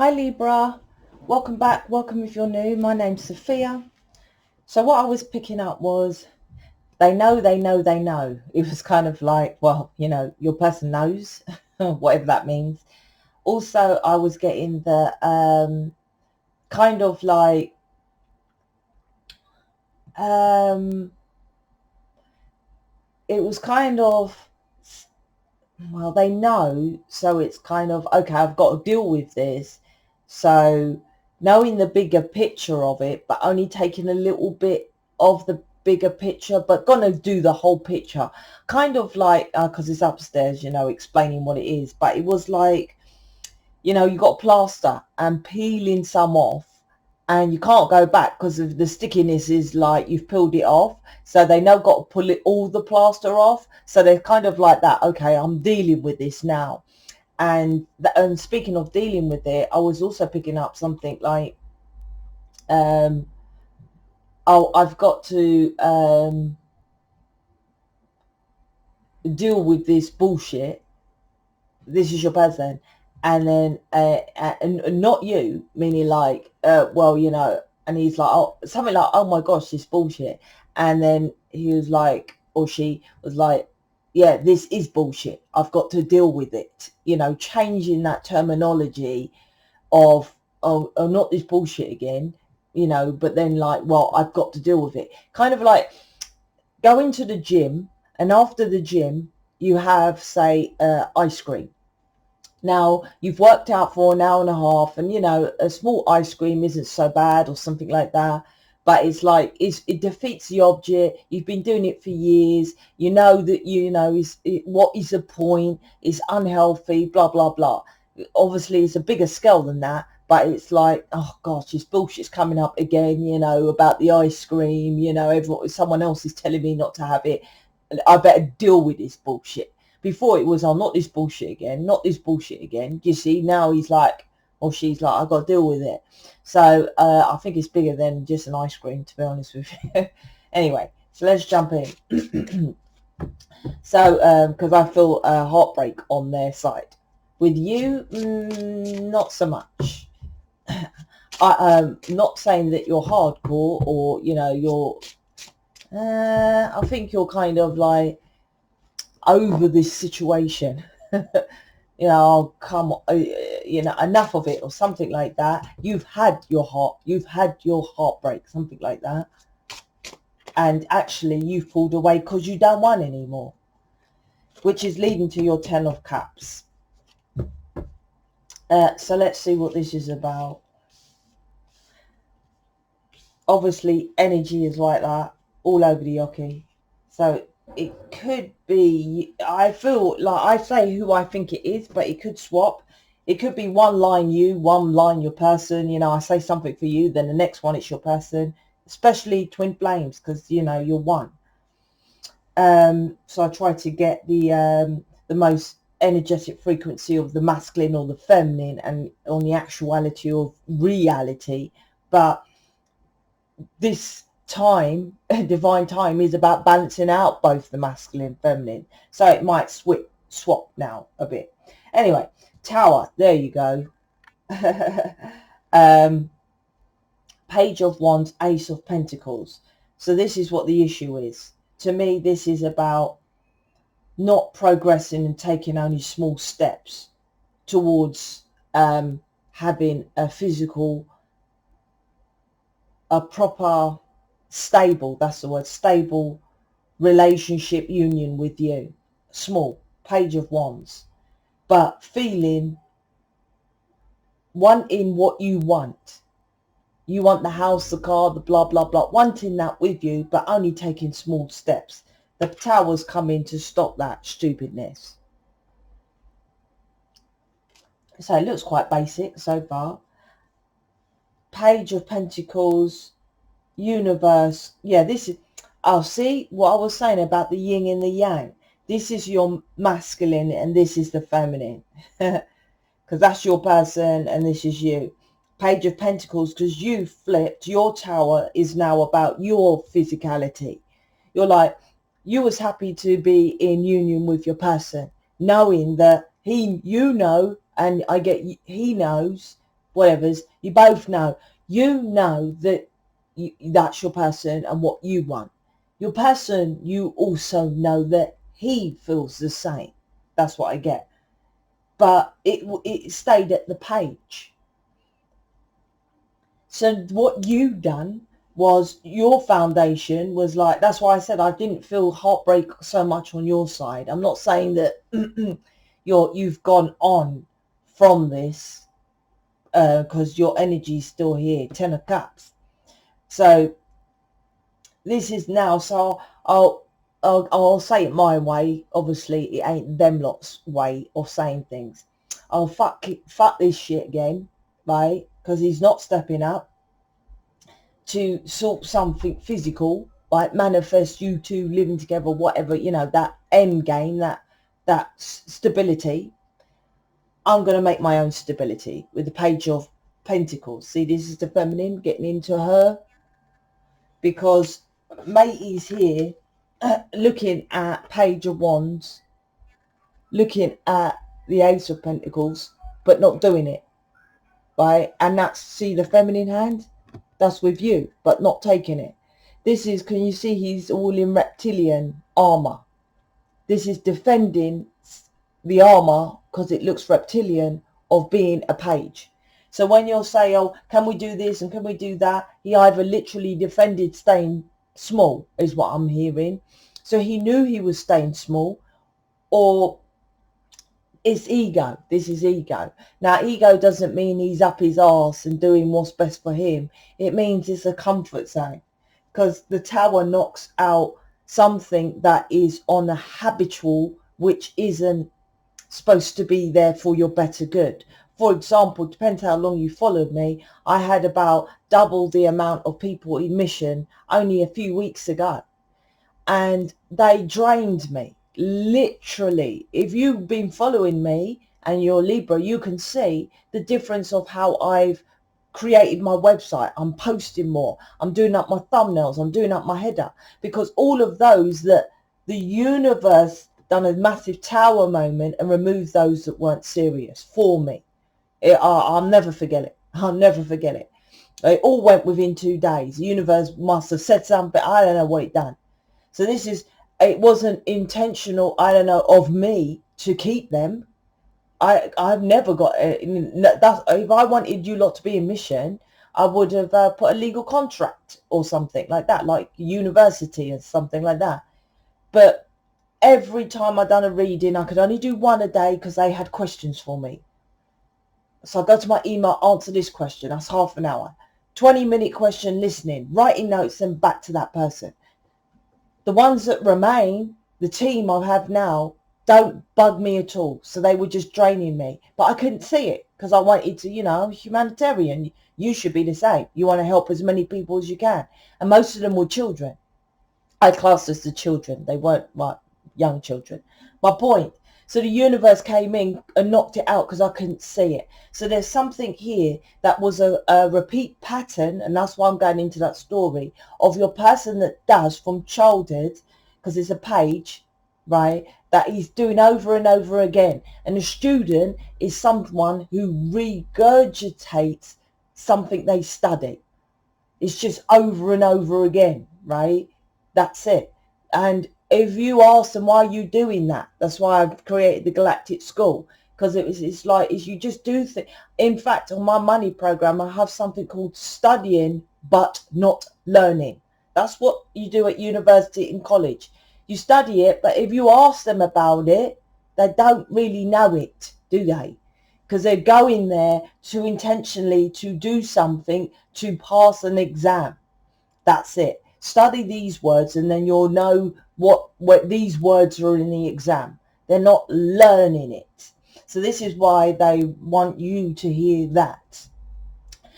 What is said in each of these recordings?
Hi Libra, welcome back, welcome if you're new. My name's Sophia. So what I was picking up was they know. It was kind of like, well, you know, your person knows, whatever that means. Also, I was getting the kind of like it was kind of, well, they know, so it's kind of, okay, I've got to deal with this. So knowing the bigger picture of it, but only taking a little bit of the bigger picture, but gonna do the whole picture. Kind of like, because it's upstairs, you know, explaining what it is. But it was like, you know, you got plaster and peeling some off, and you can't go back because of the stickiness is like you've peeled it off. So they now got to pull it all the plaster off. So they're kind of like that. Okay, I'm dealing with this now. And speaking of dealing with it, I was also picking up something like, oh, I've got to deal with this bullshit. This is your person. And then and not you, meaning like, well, you know. And he's like, oh, something like, oh my gosh, this bullshit. And then he was like, or she was like, yeah, this is bullshit, I've got to deal with it, you know, changing that terminology of, oh, not this bullshit again, you know. But then like, well, I've got to deal with it, kind of like going to the gym, and after the gym you have, say, ice cream. Now you've worked out for an hour and a half, and you know, a small ice cream isn't so bad or something like that. But it's like, it defeats the object. You've been doing it for years. You know that, you know, what is the point? It's unhealthy, blah, blah, blah. Obviously, it's a bigger scale than that. But it's like, oh gosh, this bullshit's coming up again, you know, about the ice cream. You know, someone else is telling me not to have it. I better deal with this bullshit. Before it was, oh, not this bullshit again, not this bullshit again. You see, now he's like, or she's like, I've got to deal with it. So I think it's bigger than just an ice cream, to be honest with you. Anyway, so let's jump in. So, because I feel a heartbreak on their side. With you, not so much. I'm not saying that you're hardcore, or, you know, you're, I think you're kind of like over this situation. You know, I'll come, you know, enough of it, or something like that. You've had your heartbreak, something like that. And actually you've pulled away because you don't want anymore, which is leading to your 10 of Cups. So let's see what this is about. Obviously energy is like that all over the yoki. So it could be, I feel like I say who I think it is, but it could swap. It could be one line you, one line your person. You know, I say something for you, then the next one it's your person, especially twin flames, because, you know, you're one. So I try to get the most energetic frequency of the masculine or the feminine, and on the actuality of reality. But this time, divine time, is about balancing out both the masculine and feminine. So it might swap now a bit. Anyway, Tower, there you go. Page of Wands, Ace of Pentacles. So this is what the issue is. To me, this is about not progressing and taking only small steps towards having a physical, a proper, stable, that's the word, stable relationship union with you. Small, Page of Wands. But feeling, wanting what you want. You want the house, the car, the blah, blah, blah. Wanting that with you, but only taking small steps. The Tower's come in to stop that stupidness. So it looks quite basic so far. Page of Pentacles, Universe. Yeah, this is, I'll see what I was saying about the yin and the yang. This is your masculine and this is the feminine. Because that's your person and this is you. Page of Pentacles, because you flipped, your Tower is now about your physicality. You're like, you was happy to be in union with your person, knowing that you know, and I get, he knows whatever's, you both know. You know that that's your person and what you want. Your person, you also know that he feels the same. That's what I get. But it stayed at the page. So what you done was, your foundation was like, that's why I said I didn't feel heartbreak so much on your side. I'm not saying that you've gone on from this, because your energy's still here. 10 of Cups. So this is now, so I'll say it my way. Obviously it ain't them lot's way of saying things. I'll fuck this shit again, right? Because he's not stepping up to sort something physical, like manifest you two living together, whatever, you know, that end game, that stability. I'm going to make my own stability with the Page of Pentacles. See, this is the feminine getting into her, because matey's here looking at Page of Wands, looking at the Ace of Pentacles, but not doing it, right? And that's, see the feminine hand, that's with you, but not taking it. This is, can you see he's all in reptilian armor? This is defending the armor, because it looks reptilian, of being a page. So when you'll say, oh, can we do this and can we do that? He either literally defended staying small, is what I'm hearing. So he knew he was staying small, or it's ego. This is ego. Now, ego doesn't mean he's up his arse and doing what's best for him. It means it's a comfort zone, because the Tower knocks out something that is on a habitual, which isn't supposed to be there for your better good. For example, depends how long you followed me, I had about double the amount of people in mission only a few weeks ago, and they drained me, literally. If you've been following me and you're Libra, you can see the difference of how I've created my website. I'm posting more, I'm doing up my thumbnails, I'm doing up my header, because all of those that the universe done a massive Tower moment and removed those that weren't serious for me. I'll never forget it. I'll never forget it. It all went within 2 days. The universe must have said something. I don't know what it done. So this is, it wasn't intentional, I don't know, of me to keep them. I've never got that's, if I wanted you lot to be in mission, I would have put a legal contract or something like that, like university or something like that. But every time I done a reading, I could only do one a day because they had questions for me. So I go to my email, answer this question, that's half an hour. 20-minute question, listening, writing notes, and back to that person. The ones that remain, the team I have now, don't bug me at all. So they were just draining me. But I couldn't see it because I wanted to, you know, humanitarian. You should be the same. You want to help as many people as you can. And most of them were children. I classed as the children. They weren't like young children. My point. So the universe came in and knocked it out because I couldn't see it. So there's something here that was a repeat pattern, and that's why I'm going into that story, of your person that does from childhood, because it's a page, right, that he's doing over and over again. And a student is someone who regurgitates something they study. It's just over and over again, right? That's it. And if you ask them, why are you doing that? That's why I've created the Galactic School, because it's like, is you just do things. In fact, on my money program, I have something called studying but not learning. That's what you do at university and college. You study it, but if you ask them about it, they don't really know it, do they? Because they're going there to intentionally to do something to pass an exam. That's it. Study these words and then you'll know what these words are in the exam. They're not learning it. So this is why they want you to hear that.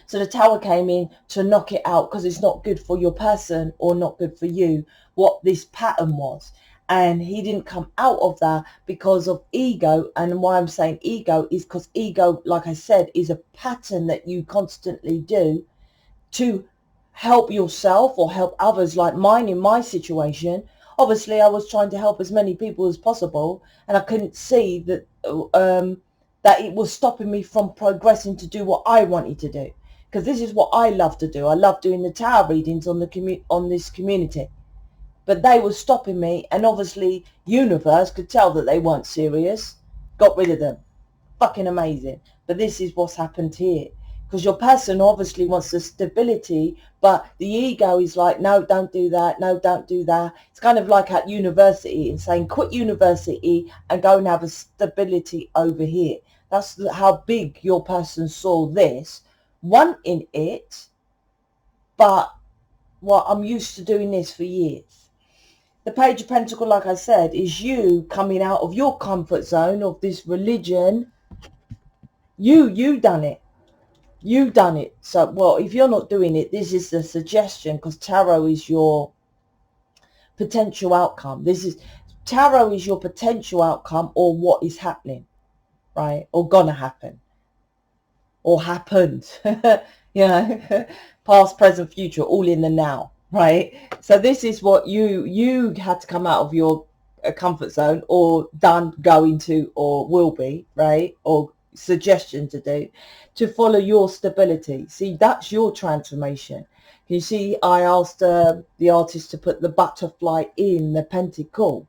So the Tower came in to knock it out, because it's not good for your person or not good for you, what this pattern was. And he didn't come out of that because of ego. And why I'm saying ego is because ego, like I said, is a pattern that you constantly do to help yourself or help others, like mine in my situation. Obviously I was trying to help as many people as possible, and I couldn't see that that it was stopping me from progressing to do what I wanted to do. Because this is what I love to do. I love doing the tarot readings on this community. But they were stopping me, and obviously universe could tell that they weren't serious. Got rid of them. Fucking amazing. But this is what's happened here. Because your person obviously wants the stability, but the ego is like, no, don't do that. No, don't do that. It's kind of like at university and saying, quit university and go and have a stability over here. That's how big your person saw this, wanting it, but well, I'm used to doing this for years. The Page of Pentacles, like I said, is you coming out of your comfort zone of this religion. You done it. You done it. So, well, if you're not doing it, this is the suggestion, because tarot is your potential outcome. Tarot is your potential outcome, or what is happening, right? Or gonna happen, or happened. You know, past, present, future, all in the now, right? So this is what you had to come out of your comfort zone, or done, go into, or will be, right? Or suggestion to do, to follow your stability. See, that's your transformation. You see, I asked the artist to put the butterfly in the pentacle,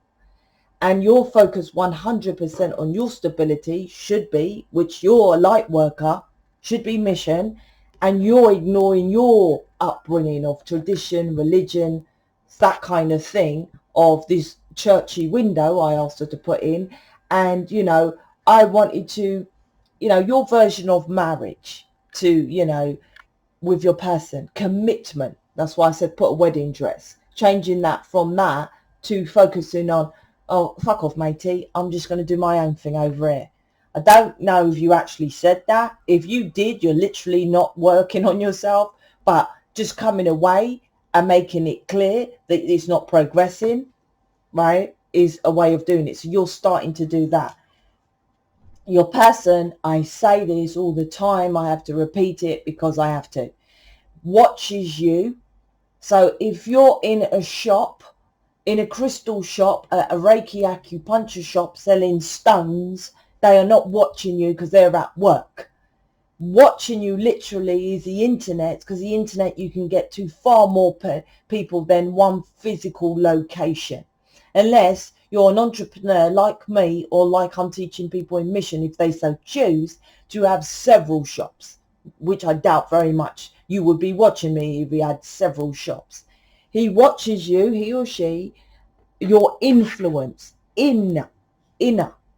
and your focus 100% on your stability should be, which you're a light worker, should be mission, and you're ignoring your upbringing of tradition, religion, that kind of thing, of this churchy window I asked her to put in. And, you know, I wanted to, you know, your version of marriage to, you know, with your person, commitment. That's why I said put a wedding dress, changing that from that to focusing on, oh, fuck off, matey, I'm just going to do my own thing over here. I don't know if you actually said that. If you did, you're literally not working on yourself, but just coming away and making it clear that it's not progressing, right, is a way of doing it. So you're starting to do that. Your person, I say this all the time, I have to repeat it because I have to, watches you. So if you're in a shop, in a crystal shop, a Reiki acupuncture shop selling stones, they are not watching you because they're at work. Watching you literally is the internet, because the internet you can get to far more people than one physical location. Unless you're an entrepreneur like me, or like I'm teaching people in mission, if they so choose, to have several shops, which I doubt very much you would be watching me if we had several shops. He watches you, he or she, your influence, inner,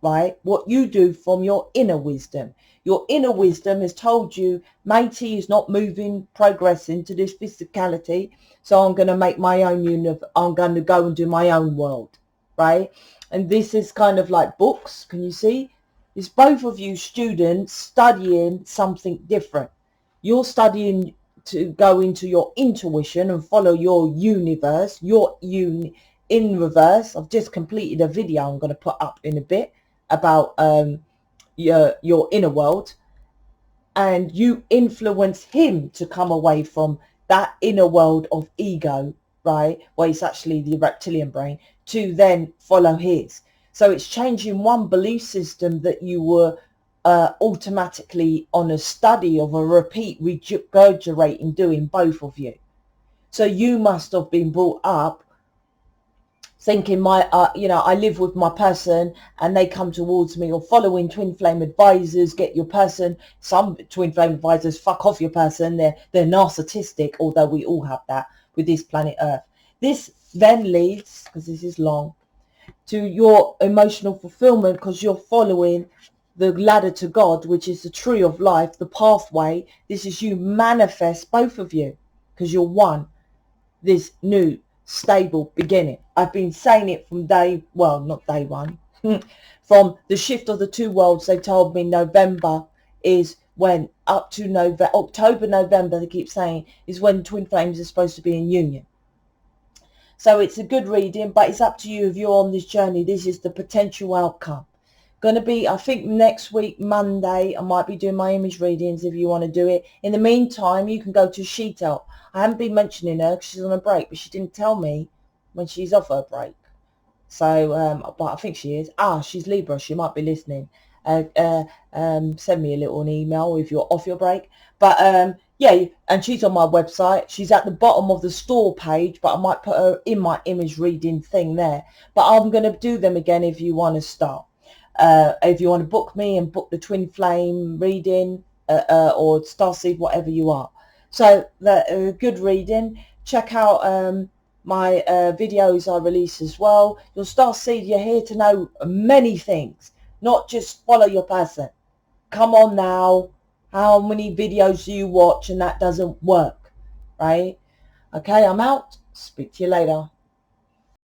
right? What you do from your inner wisdom. Your inner wisdom has told you, matey is not moving, progressing to this physicality, so I'm going to make my own universe. I'm going to go and do my own world, right? And this is kind of like books. Can you see? It's both of you students studying something different. You're studying to go into your intuition and follow your universe, in reverse. I've just completed a video I'm going to put up in a bit about your inner world, and you influence him to come away from that inner world of ego, right, where it's actually the reptilian brain, to then follow his. So it's changing one belief system that you were automatically on a study of, a repeat, regurgitating, doing, both of you. So you must have been brought up thinking you know, I live with my person and they come towards me, or following twin flame advisors, get your person. Some twin flame advisors fuck off your person. They're narcissistic, although we all have that with this planet Earth. This then leads, because this is long, to your emotional fulfillment, because you're following the ladder to God, which is the tree of life, the pathway. This is you manifest, both of you, because you're one, this new stable beginning. I've been saying it from not day one, from the shift of the two worlds. They told me November is when, up to October, November, they keep saying, is when twin flames are supposed to be in union. So it's a good reading, but it's up to you if you're on this journey. This is the potential outcome. Going to be, I think, next week, Monday, I might be doing my image readings if you want to do it. In the meantime, you can go to Sheetal. I haven't been mentioning her because she's on a break, but she didn't tell me when she's off her break. So, but I think she is. She's Libra. She might be listening. send me a little email if you're off your break. But yeah, and she's on my website. She's at the bottom of the store page, but I might put her in my image reading thing there. But I'm going to do them again if you want to start. If you want to book me and book the Twin Flame reading or Starseed, whatever you are. So good reading. Check out my videos I release as well. Your Starseed, you're here to know many things, not just follow your person. Come on now. How many videos do you watch and that doesn't work, right? Okay, I'm out. Speak to you later.